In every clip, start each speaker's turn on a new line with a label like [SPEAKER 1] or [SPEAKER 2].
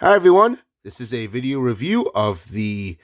[SPEAKER 1] Hi everyone, this is a video review of the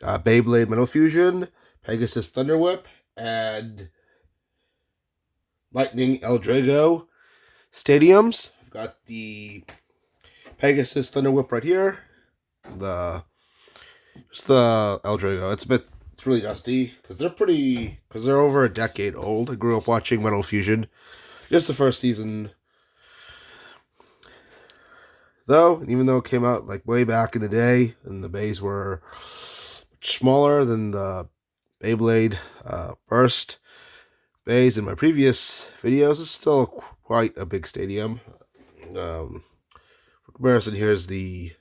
[SPEAKER 1] Beyblade Metal Fusion, Pegasus Thunder Whip, and Lightning El Drago stadiums. I've got the Pegasus Thunder Whip right here. Just the El Drago. It's really dusty because they're over a decade old. I grew up watching Metal Fusion. Just the first season, though, and even though it came out like way back in the day, and the bays were much smaller than the Beyblade Burst bays in my previous videos, it's still quite a big stadium. For comparison, here's the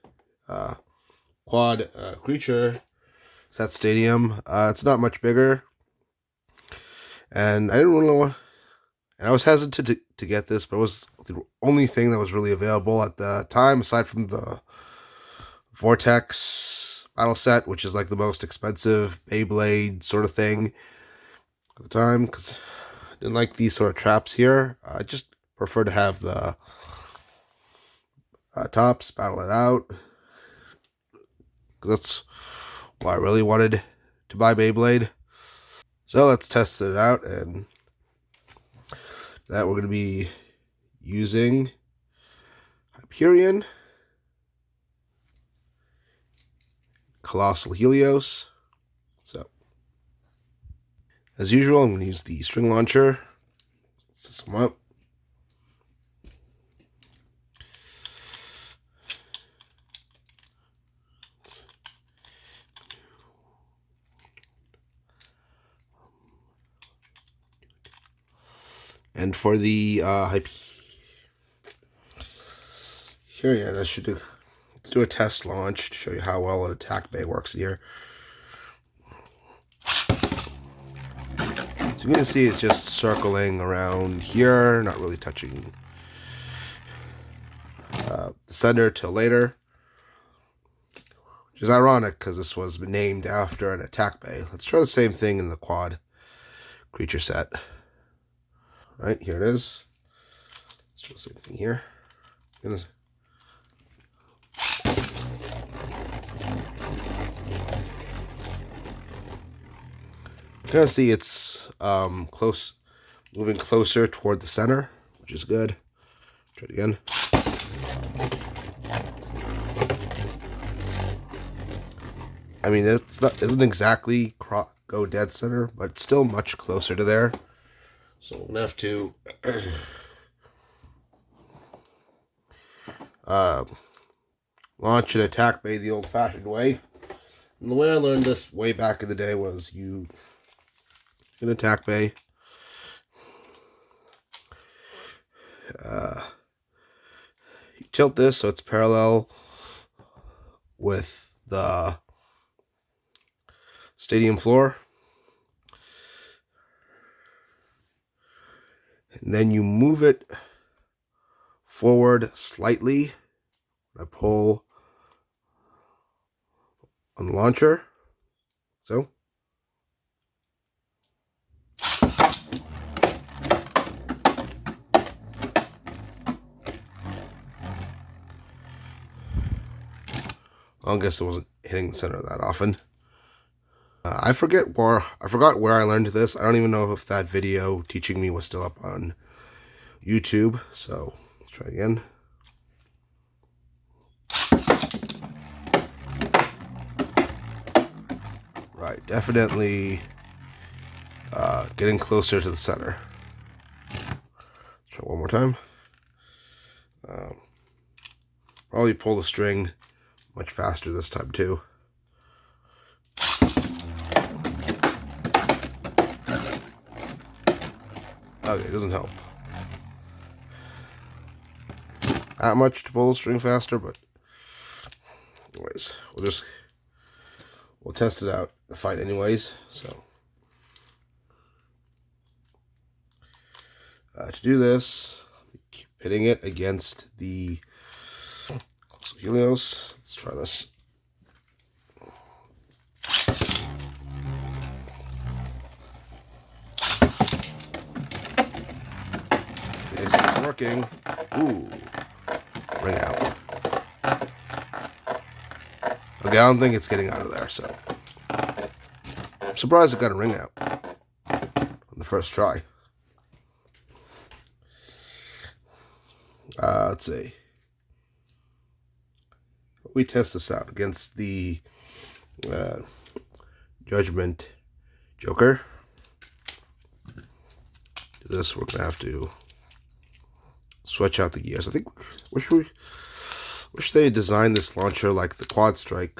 [SPEAKER 1] quad creature set stadium. It's not much bigger, and I didn't really know. And I was hesitant to get this, but it was the only thing that was really available at the time, aside from the Vortex battle set, which is like the most expensive Beyblade sort of thing at the time, because I didn't like these sort of traps here. I just prefer to have the tops battle it out, because that's why I really wanted to buy Beyblade. So let's test it out, and that we're going to be using Hyperion, Colossal Helios. So, as usual, I'm going to use the string launcher. Let's set some up. And for the Hyperion, let's do a test launch to show you how well an attack bay works here. So you're going to see it's just circling around here, not really touching the center till later. Which is ironic because this was named after an attack bay. Let's try the same thing in the quad creature set. Right, here it is. Let's try the same thing here. You can see it's moving closer toward the center, which is good. Try it again. I mean, isn't exactly go dead center, but it's still much closer to there. So I'm gonna have to launch an attack bay the old-fashioned way. And the way I learned this way back in the day was you an attack bay. You tilt this so it's parallel with the stadium floor. And then you move it forward slightly. I pull on the launcher. So. I guess it wasn't hitting the center that often. I forgot where I learned this. I don't even know if that video teaching me was still up on YouTube. So let's try again. Right, definitely getting closer to the center. Let's try one more time. Probably pull the string much faster this time too. Okay, it doesn't help that much to pull the string faster, but anyways, we'll test it out and fight anyways. So to do this, keep hitting it against the Helios. Let's try this. It's working. Ooh, ring out. Okay, I don't think it's getting out of there, so. I'm surprised it got a ring out on the first try. Let's see. We test this out against the Judgment Joker. To this, we're gonna have to switch out the gears. I think wish they designed this launcher like the Quad Strike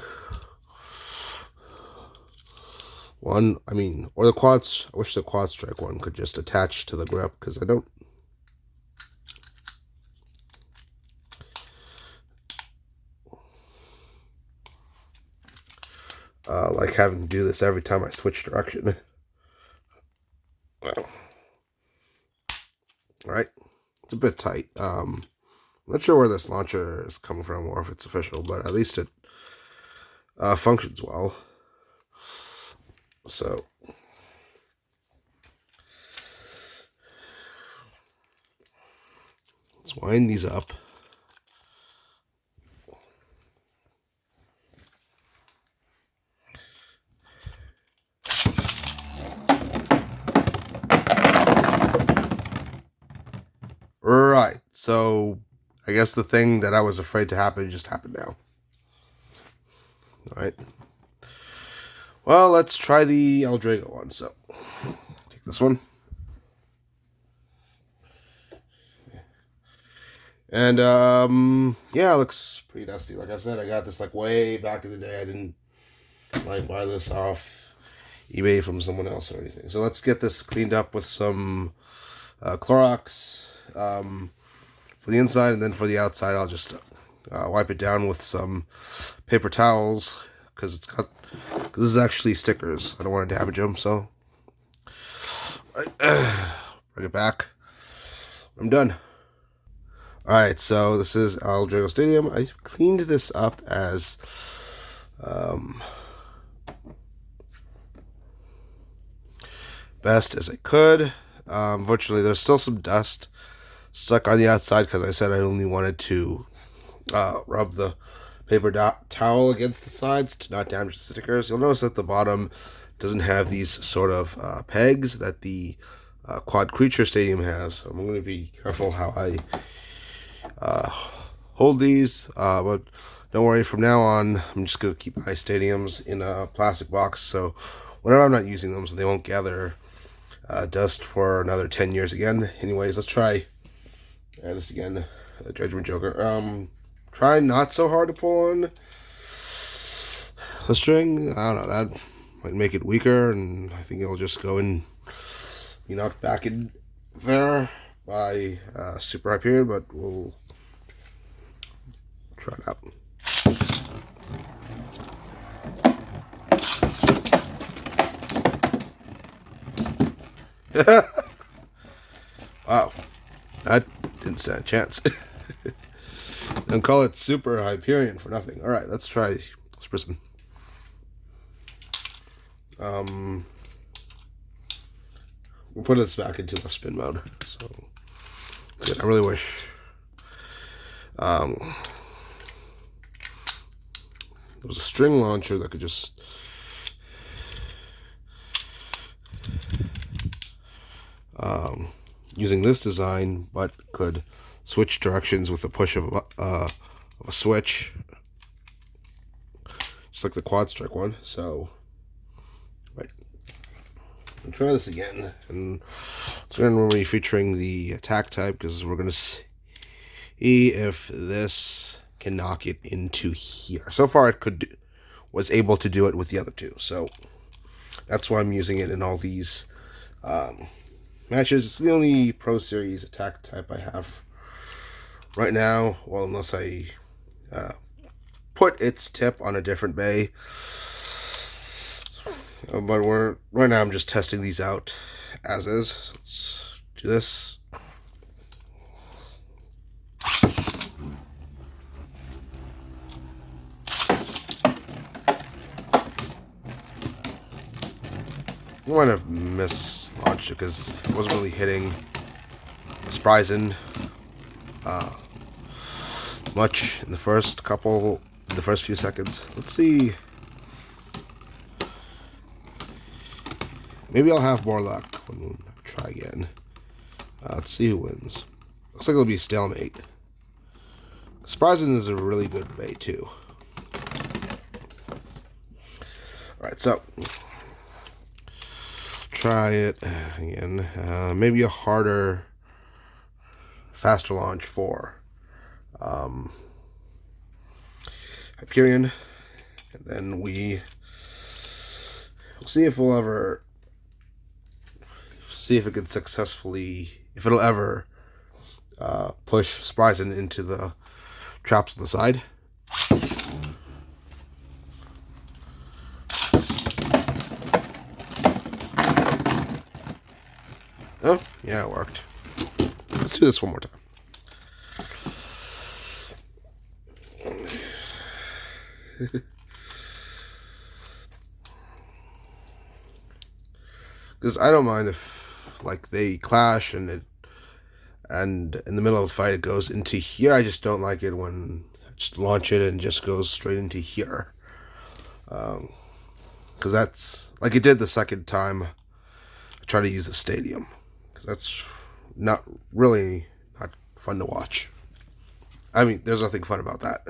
[SPEAKER 1] one. I mean, or the quads. I wish the Quad Strike one could just attach to the grip, because I don't. Like having to do this every time I switch direction. Well, right, it's a bit tight. I'm not sure where this launcher is coming from or if it's official, but at least it functions well. So let's wind these up. Right, so I guess the thing that I was afraid to happen just happened now. Alright. Well, let's try the Drago one. So, take this one. And, yeah, it looks pretty dusty. Like I said, I got this, like, way back in the day. I didn't, like, buy this off eBay from someone else or anything. So let's get this cleaned up with some Clorox for the inside, and then for the outside I'll just wipe it down with some paper towels, because this is actually stickers. I don't want to damage them, so bring it back. I'm done. Alright, so this is Drago Stadium. I cleaned this up as best as I could. Unfortunately, there's still some dust stuck on the outside, because I said I only wanted to rub the paper towel against the sides to not damage the stickers. You'll notice that the bottom doesn't have these sort of pegs that the Quad Creature Stadium has. So I'm going to be careful how I hold these, but don't worry, from now on I'm just going to keep my stadiums in a plastic box, so whenever I'm not using them, so they won't gather dust for another 10 years again. Anyways, let's try this again. Judgment Joker. Try not so hard to pull on the string. I don't know, that might make it weaker, and I think it'll just go and be knocked back in there by Super Hyperion, but we'll try it out. Wow, that didn't stand a chance. Don't call it Super Hyperion for nothing. All right, let's try Sprism. We'll put this back into left spin mode. So I really wish there was a string launcher that could just using this design, but could switch directions with the push of a switch, just like the Quad Strike one. So, right, I'll try this again, and it's going to be featuring the attack type, because we're going to see if this can knock it into here. So far, it was able to do it with the other two, so that's why I'm using it in all these matches. It's the only Pro Series attack type I have right now, well, unless I put its tip on a different bay. But right now I'm just testing these out as is. So let's do this. I might have mislaunched it because it wasn't really hitting Spryzen much in the first couple the first few seconds. Let's see. Maybe I'll have more luck when we try again. Let's see who wins. Looks like it'll be a stalemate. Surprising is a really good bait too. Alright, so try it again. Maybe a harder, faster launch for Hyperion. And then we'll see if we'll ever see if it can successfully, if it'll ever push Spryzen into the traps on the side. Oh, yeah, it worked. Let's do this one more time. Because I don't mind if, like, they clash and in the middle of the fight it goes into here. I just don't like it when I just launch it and just goes straight into here. Because that's like it did the second time I tried to use the stadium. Because that's not fun to watch. I mean, there's nothing fun about that.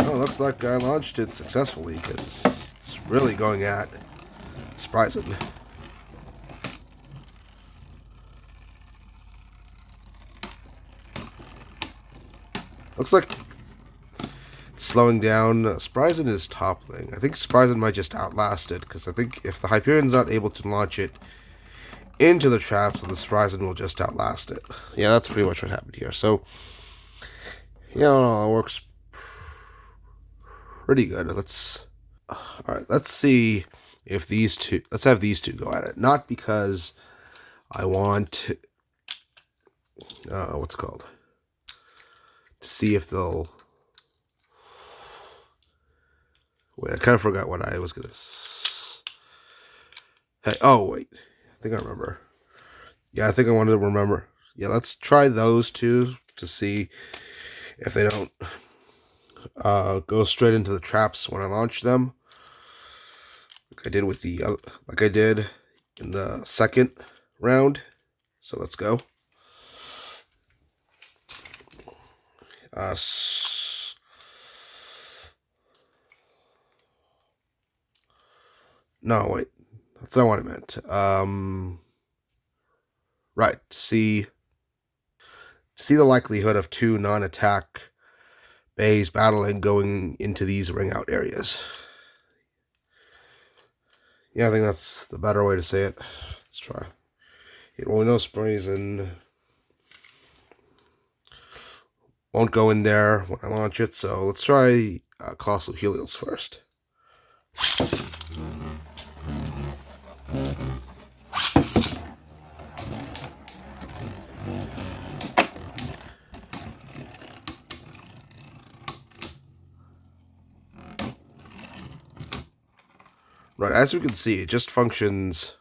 [SPEAKER 1] Oh, looks like I launched it successfully because it's really going at Spryzen. Looks like it's slowing down. Spryzen is toppling. I think Spryzen might just outlast it because I think if the Hyperion's not able to launch it into the traps, then the Spryzen will just outlast it. Yeah, that's pretty much what happened here. So, yeah, it works pretty good. Let's see if these two, let's have these two go at it. Not because I want, what's it called? To see if they'll, wait, I kind of forgot what I was going to, hey, oh, wait, I think I remember. Yeah, I think I wanted to remember. Yeah, let's try those two to see if they don't go straight into the traps when I launch them, like I did with like I did in the second round. So let's go. No, wait, that's not what I meant. Right, see the likelihood of two non-attack bays battling going into these ring out areas. Yeah, I think that's the better way to say it. Let's try. Well, we know Spryzen won't go in there when I launch it, so let's try Colossal Helios first. Right, as we can see, it just functions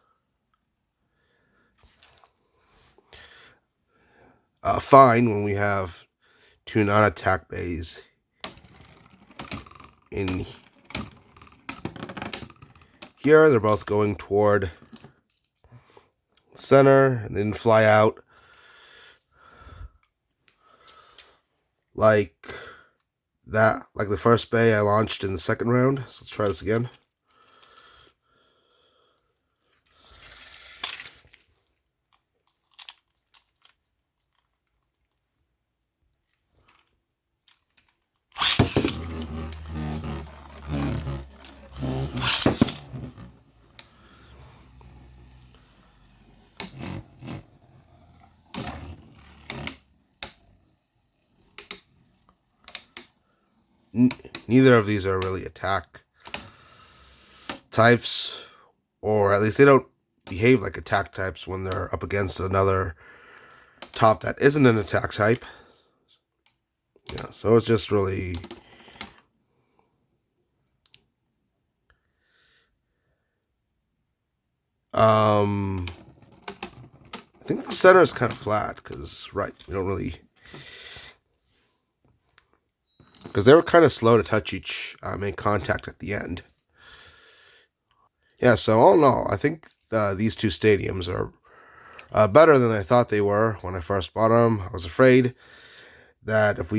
[SPEAKER 1] fine when we have two non-attack bays in here. They're both going toward center and then fly out like that, like the first bay I launched in the second round. So let's try this again. Neither of these are really attack types, or at least they don't behave like attack types when they're up against another top that isn't an attack type. Yeah, so it's just really I think the center is kind of flat because, right, you don't really... Because they were kind of slow to touch each, make contact at the end. Yeah, so all in all, I think these two stadiums are better than I thought they were when I first bought them. I was afraid that if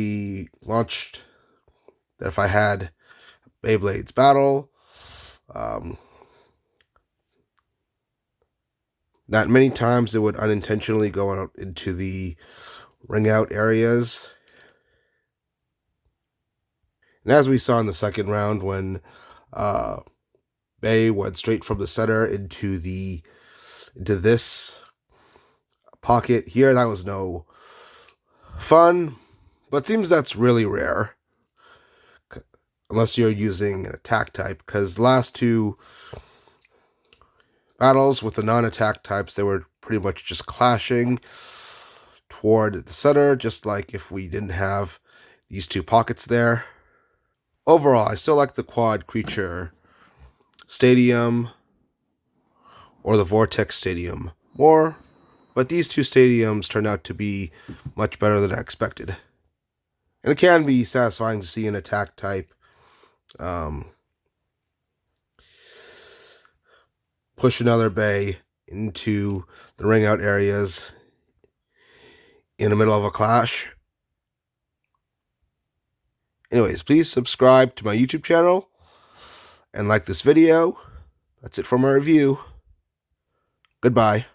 [SPEAKER 1] I had Beyblade's Battle, that many times it would unintentionally go out into the ring out areas. And as we saw in the second round, when Bay went straight from the center into this pocket here, that was no fun. But it seems that's really rare, unless you're using an attack type, because the last two battles with the non-attack types, they were pretty much just clashing toward the center, just like if we didn't have these two pockets there. Overall, I still like the quad creature stadium or the vortex stadium more, but these two stadiums turned out to be much better than I expected. And it can be satisfying to see an attack type push another bay into the ring out areas in the middle of a clash. Anyways, please subscribe to my YouTube channel and like this video. That's it for my review. Goodbye.